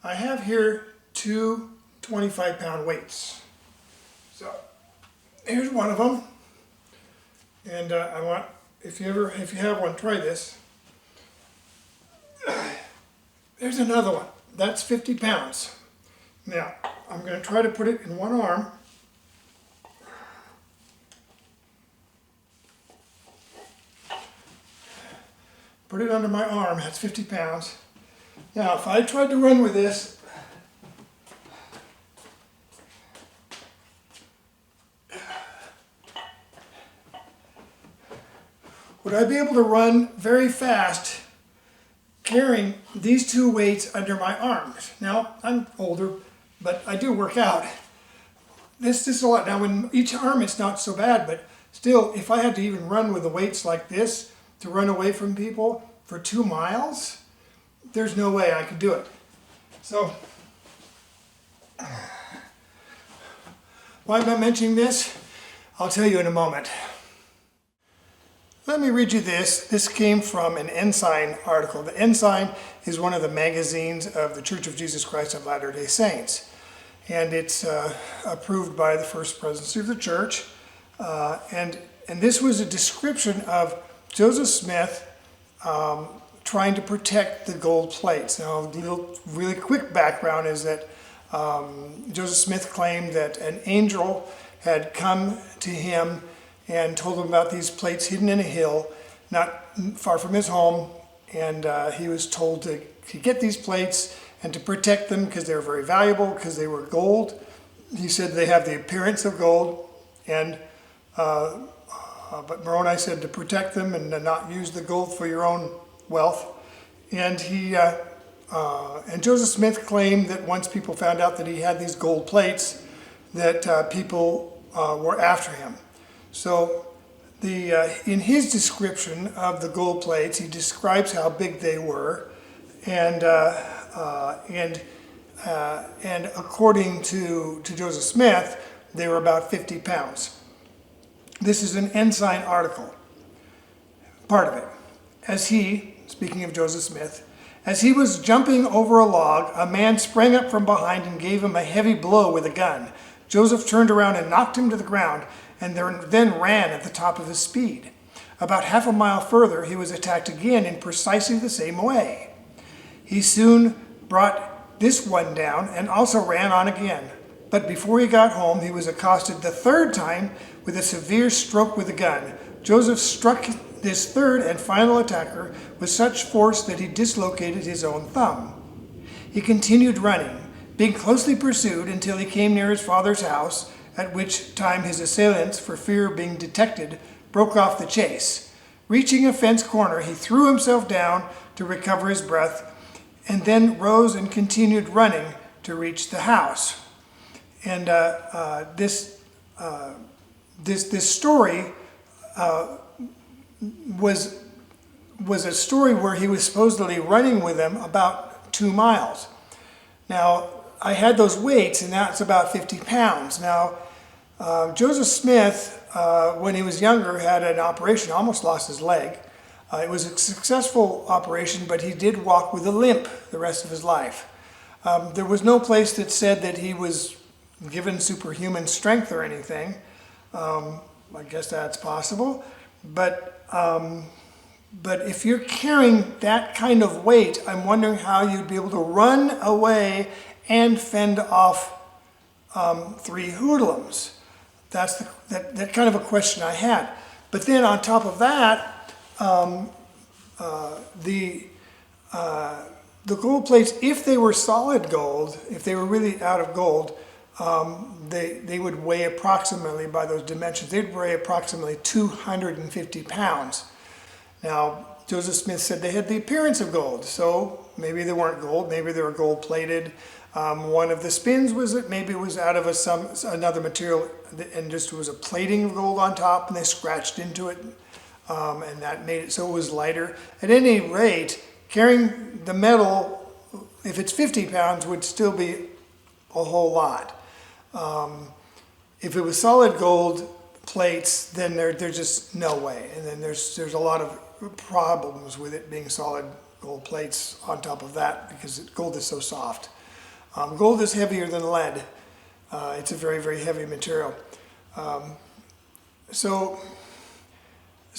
I have here two 25-pound weights. So here's one of them, and I want, if you have one, try this. There's another one. That's 50 pounds. Now I'm going to try to put it in one arm. Put it under my arm. That's 50 pounds. Now, if I tried to run with this, would I be able to run very fast carrying these two weights under my arms? Now, I'm older, but I do work out. This is a lot. Now, in each arm, it's not so bad, but still, if I had to even run with the weights like this to run away from people for 2 miles, there's no way I could do it. So, why am I mentioning this? I'll tell you in a moment. Let me read you this. This came from an Ensign article. The Ensign is one of the magazines of the Church of Jesus Christ of Latter-day Saints. And it's approved by the First Presidency of the Church. And this was a description of Joseph Smith trying to protect the gold plates. Now, a little really quick background is that Joseph Smith claimed that an angel had come to him and told him about these plates hidden in a hill not far from his home, and he was told to get these plates and to protect them because they were very valuable, because they were gold. He said they have the appearance of gold, and but Moroni said to protect them and to not use the gold for your own wealth. And and Joseph Smith claimed that once people found out that he had these gold plates, that people were after him. So in his description of the gold plates, he describes how big they were, and according to Joseph Smith, they were about 50 pounds. This is an Ensign article, part of it. As he, speaking of Joseph Smith, as he was jumping over a log, a man sprang up from behind and gave him a heavy blow with a gun. Joseph turned around and knocked him to the ground, and then ran at the top of his speed. About half a mile further, he was attacked again in precisely the same way. He soon brought this one down and also ran on again. But before he got home, he was accosted the third time with a severe stroke with a gun. Joseph struck this third and final attacker with such force that he dislocated his own thumb. He continued running, being closely pursued until he came near his father's house, at which time his assailants, for fear of being detected, broke off the chase. Reaching a fence corner, he threw himself down to recover his breath, and then rose and continued running to reach the house. And this story was a story where he was supposedly running with them about 2 miles. Now, I had those weights, and that's about 50 pounds. Now, Joseph Smith, when he was younger, had an operation, almost lost his leg. It was a successful operation, but he did walk with a limp the rest of his life. There was no place that said that he was given superhuman strength or anything. I guess that's possible. But if you're carrying that kind of weight, I'm wondering how you'd be able to run away and fend off 3 hoodlums. That's that kind of a question I had. But then on top of that, the gold plates, if they were solid gold, if they were really out of gold, they would weigh approximately, by those dimensions, they'd weigh approximately 250 pounds. Now, Joseph Smith said they had the appearance of gold, so maybe they weren't gold, maybe they were gold plated. One of the spins was that maybe it was out of another material and just was a plating of gold on top, and they scratched into it, and that made it so it was lighter. At any rate, carrying the metal, if it's 50 pounds, would still be a whole lot. If it was solid gold plates, then there's just no way. And then there's a lot of problems with it being solid gold plates on top of that because gold is so soft. Gold is heavier than lead. It's a very, very heavy material. So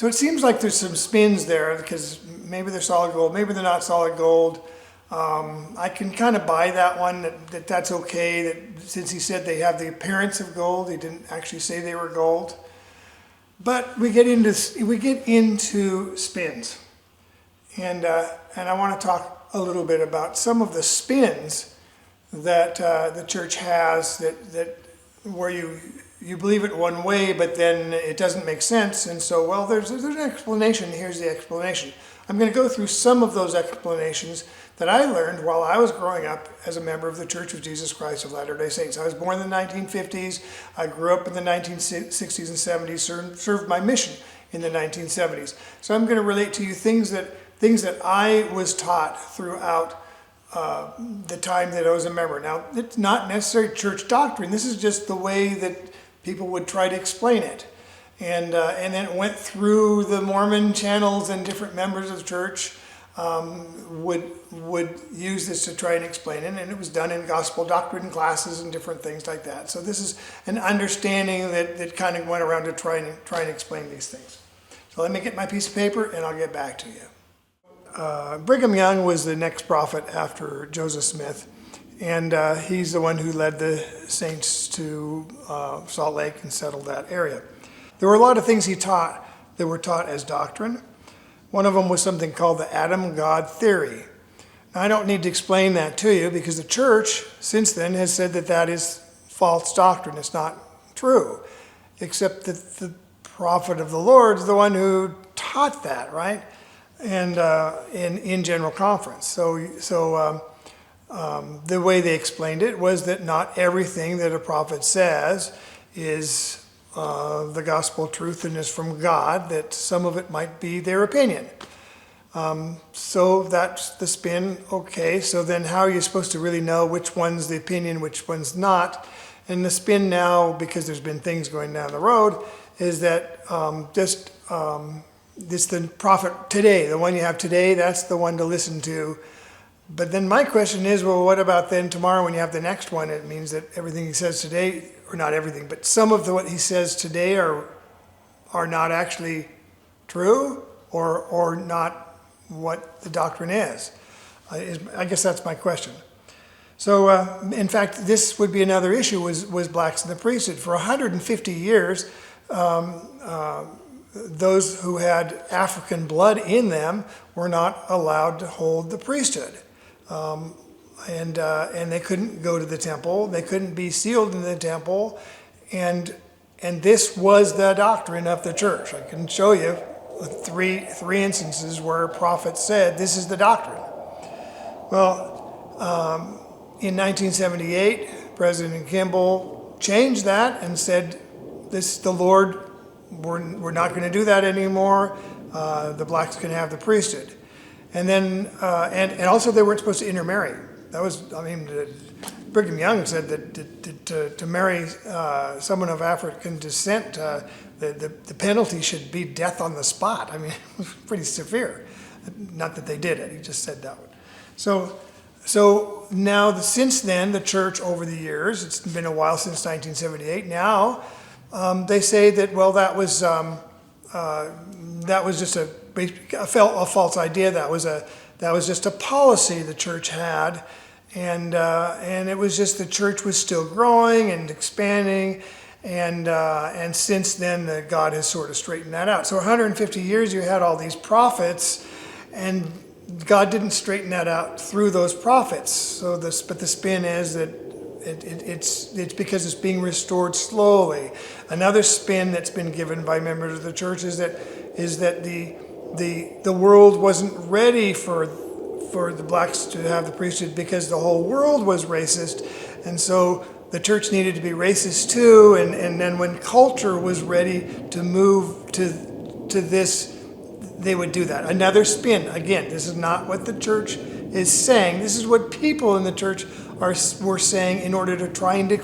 it seems like there's some spins there, because maybe they're solid gold, maybe they're not solid gold. I can kind of buy that one, that's okay, that since he said they have the appearance of gold, he didn't actually say they were gold. But we get into spins, and I want to talk a little bit about some of the spins that the church has, that where you believe it one way, but then it doesn't make sense, and so, well, there's an explanation. Here's the explanation. I'm going to go through some of those explanations that I learned while I was growing up as a member of the Church of Jesus Christ of Latter-day Saints. I was born in the 1950s. I grew up in the 1960s and 70s, served my mission in the 1970s. So I'm going to relate to you things that I was taught throughout the time that I was a member. Now, it's not necessarily church doctrine. This is just the way that people would try to explain it. And then it went through the Mormon channels, and different members of the church would use this to try and explain it, and it was done in gospel doctrine classes and different things like that. So this is an understanding that kind of went around to try and explain these things. So let me get my piece of paper and I'll get back to you. Brigham Young was the next prophet after Joseph Smith, and he's the one who led the saints to Salt Lake and settled that area. There were a lot of things he taught that were taught as doctrine. One of them was something called the Adam God theory. Now, I don't need to explain that to you, because the church since then has said that is false doctrine. It's not true, except that the prophet of the Lord is the one who taught that, right? And in general conference. So the way they explained it was that not everything that a prophet says is the gospel truth and is from God, that some of it might be their opinion. So that's the spin. Okay, so then how are you supposed to really know which one's the opinion, which one's not? And the spin now, because there's been things going down the road, is that this the prophet today, the one you have today, that's the one to listen to. But then my question is, well, what about then tomorrow when you have the next one? It means that everything he says today, or not everything, but some of what he says today are not actually true, or not what the doctrine is. I guess that's my question. So, in fact, this would be another issue, was blacks in the priesthood. For 150 years, those who had African blood in them were not allowed to hold the priesthood. And they couldn't go to the temple. They couldn't be sealed in the temple. And this was the doctrine of the church. I can show you three instances where prophets said, this is the doctrine. Well, in 1978, President Kimball changed that and said, the Lord, we're not going to do that anymore. The blacks can have the priesthood. And then, and also they weren't supposed to intermarry. That was, Brigham Young said that to marry someone of African descent, the penalty should be death on the spot. It was pretty severe. Not that they did it, he just said that one. So now, since then, the church over the years, it's been a while since 1978, now they say that, well, that was just a false idea. That was just a policy the church had, and it was just the church was still growing and expanding, and since then God has sort of straightened that out. So 150 years you had all these prophets, and God didn't straighten that out through those prophets. But the spin is that it's because it's being restored slowly. Another spin that's been given by members of the church is that the world wasn't ready for the blacks to have the priesthood because the whole world was racist, and so the church needed to be racist too. And then when culture was ready to move to this, they would do that. Another spin. Again, this is not what the church is saying. This is what people in the church were saying in order to try and to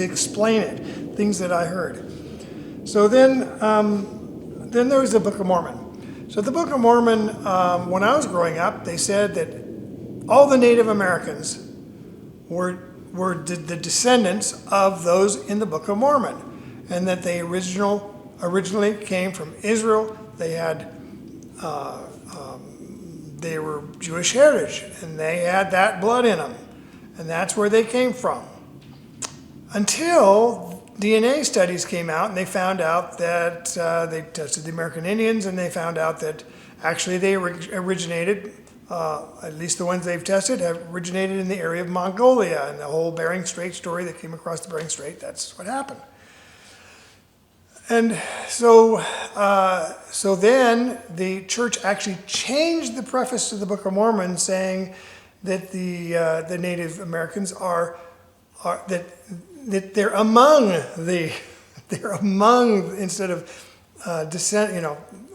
explain it. Things that I heard. So then there was the Book of Mormon. So the Book of Mormon, when I was growing up, they said that all the Native Americans were were the descendants of those in the Book of Mormon, and that they originally came from Israel. They had they were Jewish heritage, and they had that blood in them, and that's where they came from. Until DNA studies came out, and they found out that they tested the American Indians, and they found out that actually they originated, at least the ones they've tested, have originated in the area of Mongolia, and the whole Bering Strait story that came across the Bering Strait, that's what happened. And so then the church actually changed the preface to the Book of Mormon, saying that the Native Americans are that they're among instead of descent,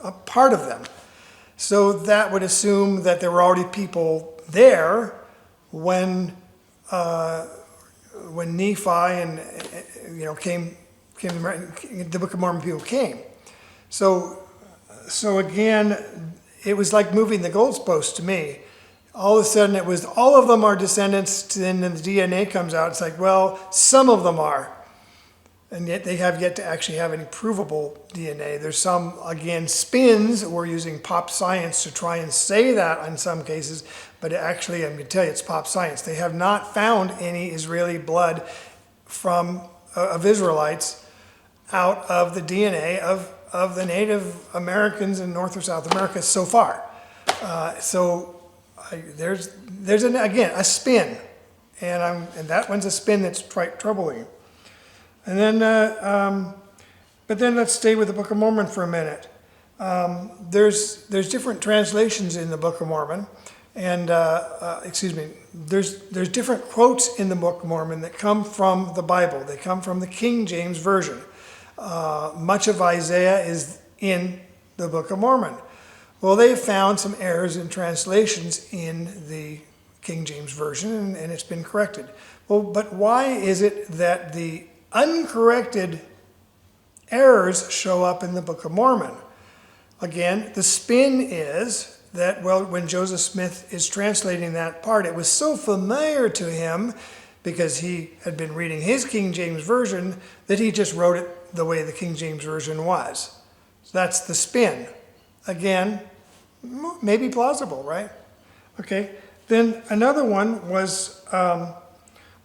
a part of them. So that would assume that there were already people there when Nephi and came, the Book of Mormon people came. So again, it was like moving the goalpost to me. All of a sudden, it was all of them are descendants. Then the DNA comes out. It's like, well, some of them are, and yet they have yet to actually have any provable DNA. There's some, again, spins. We're using pop science to try and say that in some cases, but actually, I'm going to tell you, it's pop science. They have not found any Israeli blood of Israelites out of the DNA of the Native Americans in North or South America so far. There's a spin, and that one's a spin that's troubling. And then, but then let's stay with the Book of Mormon for a minute. There's different translations in the Book of Mormon, and there's different quotes in the Book of Mormon that come from the Bible. They come from the King James Version. Much of Isaiah is in the Book of Mormon. Well, they found some errors in translations in the King James Version, and it's been corrected. Well, but why is it that the uncorrected errors show up in the Book of Mormon? Again, the spin is that, well, when Joseph Smith is translating that part, it was so familiar to him because he had been reading his King James Version that he just wrote it the way the King James Version was. So that's the spin. Again, maybe plausible, right? Okay. Then another one was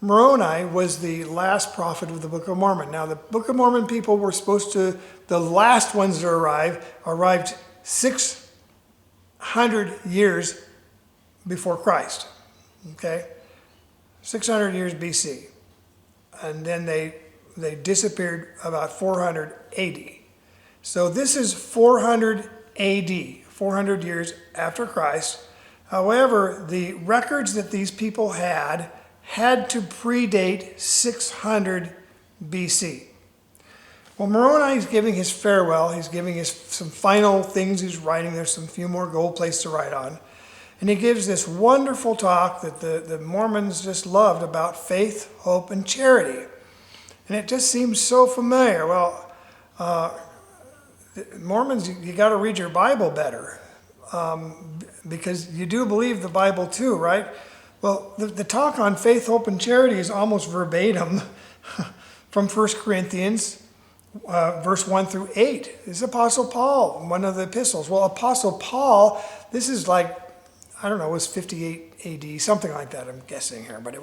Moroni was the last prophet of the Book of Mormon. Now, the Book of Mormon people were supposed to, the last ones to arrived 600 years before Christ. Okay? 600 years BC. And then they disappeared about 400 AD. So this is 400 AD, 400 years after Christ. However, the records that these people had to predate 600 BC. Well, Moroni is giving his farewell. He's giving us some final things he's writing. There's some few more gold plates to write on. And he gives this wonderful talk that the Mormons just loved about faith, hope, and charity. And it just seems so familiar. Well, Mormons, you got to read your Bible better because you do believe the Bible too, right? Well, the talk on faith, hope, and charity is almost verbatim from 1 Corinthians, verse 1 through 8. This is Apostle Paul, one of the epistles. Well, Apostle Paul, this is like, I don't know, it was 58 AD, something like that, I'm guessing here, but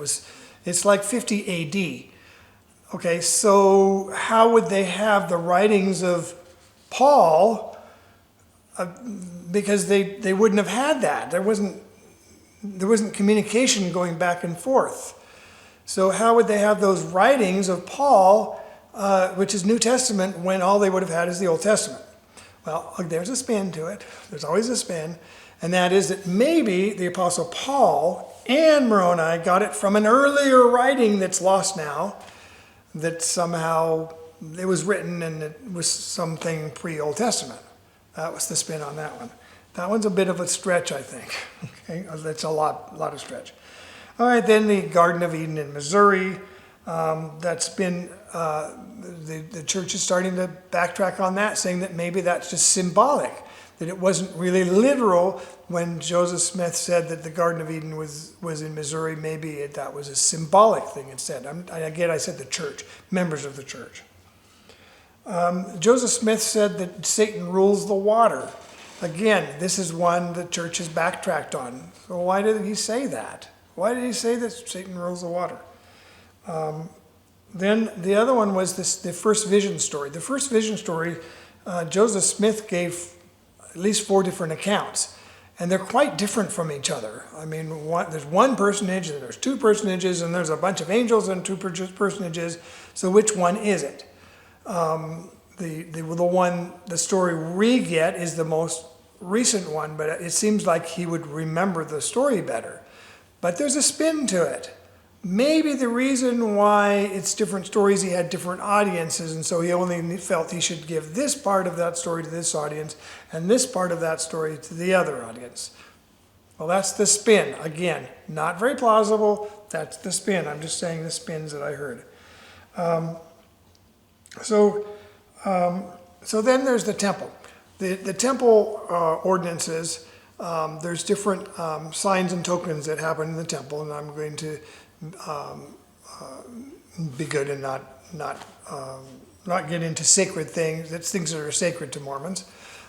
it's like 50 AD. Okay, so how would they have the writings of Paul? Because they wouldn't have had that. There wasn't communication going back and forth. So how would they have those writings of Paul, which is New Testament, when all they would have had is the Old Testament? Well, there's a spin to it. There's always a spin. And that is that maybe the Apostle Paul and Moroni got it from an earlier writing that's lost now, that somehow it was written and it was something pre-Old Testament. That was the spin on that one. That one's a bit of a stretch, I think. Okay, that's a lot of stretch. All right, then the Garden of Eden in Missouri. That's been, the church is starting to backtrack on that, saying that maybe that's just symbolic. that it wasn't really literal when Joseph Smith said that the Garden of Eden was in Missouri. Maybe that was a symbolic thing instead. Again, I said the church, members of the church. Joseph Smith said that Satan rules the water. Again, this is one the church has backtracked on. So why did he say that? Why did he say that Satan rules the water? Then the other one was the first vision story. The first vision story, Joseph Smith gave at least 4 different accounts, and they're quite different from each other. I mean, there's one personage, and there's 2 personages, and there's a bunch of angels and 2 personages. So which one is it? The story we get is the most recent one, but it seems like he would remember the story better. But there's a spin to it. Maybe the reason why it's different stories, he had different audiences, and so he only felt he should give this part of that story to this audience and this part of that story to the other audience. Well, that's the spin. Again, not very plausible. That's the spin. I'm just saying the spins that I heard. So then there's the temple. The temple ordinances, there's different signs and tokens that happen in the temple, and I'm going to be good and not get into sacred things. That's things that are sacred to Mormons.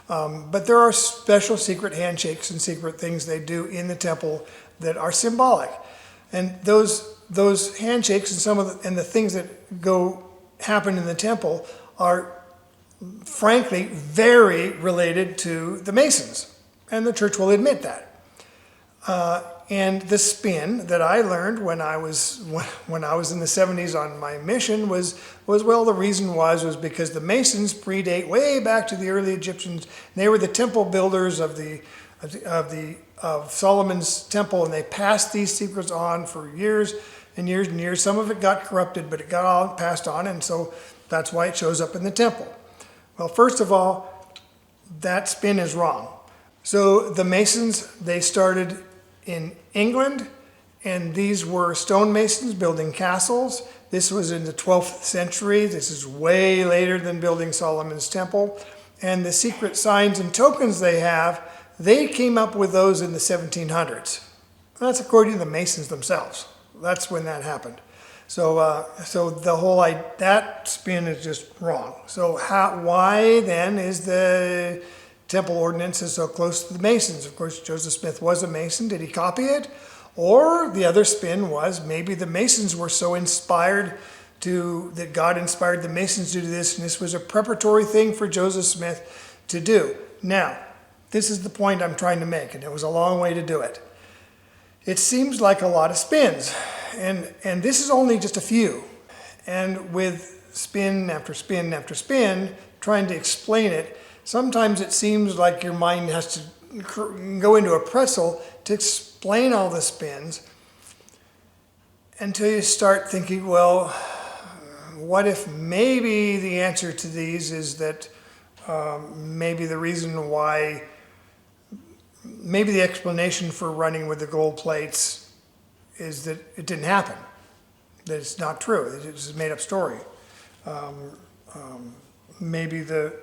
But there are special secret handshakes and secret things they do in the temple that are symbolic, and those handshakes and the things that happen in the temple are frankly very related to the Masons, and the church will admit that. And the spin that I learned when I was in the 70s on my mission was well, the reason was because the Masons predate way back to the early Egyptians. They were the temple builders of Solomon's temple, and they passed these secrets on for years and years and years. Some of it got corrupted, but it got all passed on, and so that's why it shows up in the temple. Well, first of all, that spin is wrong. So the Masons, they started in England, and these were stonemasons building castles. This was in the 12th century. This is way later than building Solomon's temple. And the secret signs and tokens they came up with those in the 1700s. That's according to the Masons themselves. That's when that happened. So that spin is just wrong. So why then is the temple ordinances so close to the Masons? Of course, Joseph Smith was a Mason. Did he copy it? Or the other spin was maybe the Masons were so inspired that God inspired the Masons to do this, and this was a preparatory thing for Joseph Smith to do. Now, this is the point I'm trying to make, and it was a long way to do it. It seems like a lot of spins, and this is only just a few. And with spin after spin after spin, trying to explain it, sometimes it seems like your mind has to go into a pretzel to explain all the spins until you start thinking, well, what if maybe the answer to these is that maybe the reason why, maybe the explanation for running with the gold plates is that it didn't happen, that it's not true, it's a made up story. Maybe the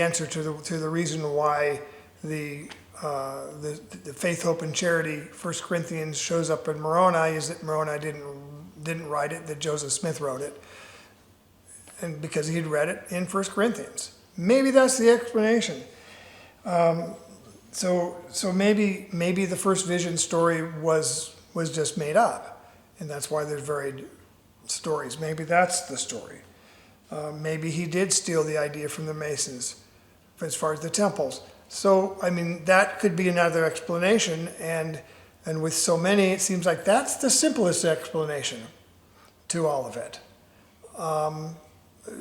answer to the reason why the faith, hope, and charity 1 Corinthians shows up in Moroni is that Moroni didn't write it, that Joseph Smith wrote it, and because he'd read it in 1 Corinthians. Maybe that's the explanation. So maybe the first vision story was just made up, and that's why there's varied stories. Maybe that's the story. Maybe he did steal the idea from the Masons as far as the temples. So, I mean, that could be another explanation, and with so many, it seems like that's the simplest explanation to all of it.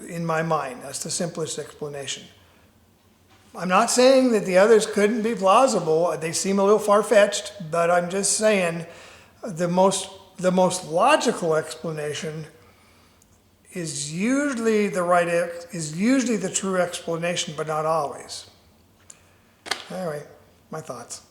In my mind, that's the simplest explanation. I'm not saying that the others couldn't be plausible. They seem a little far-fetched, but I'm just saying the most logical explanation is usually the true explanation, but not always. Anyway, my thoughts.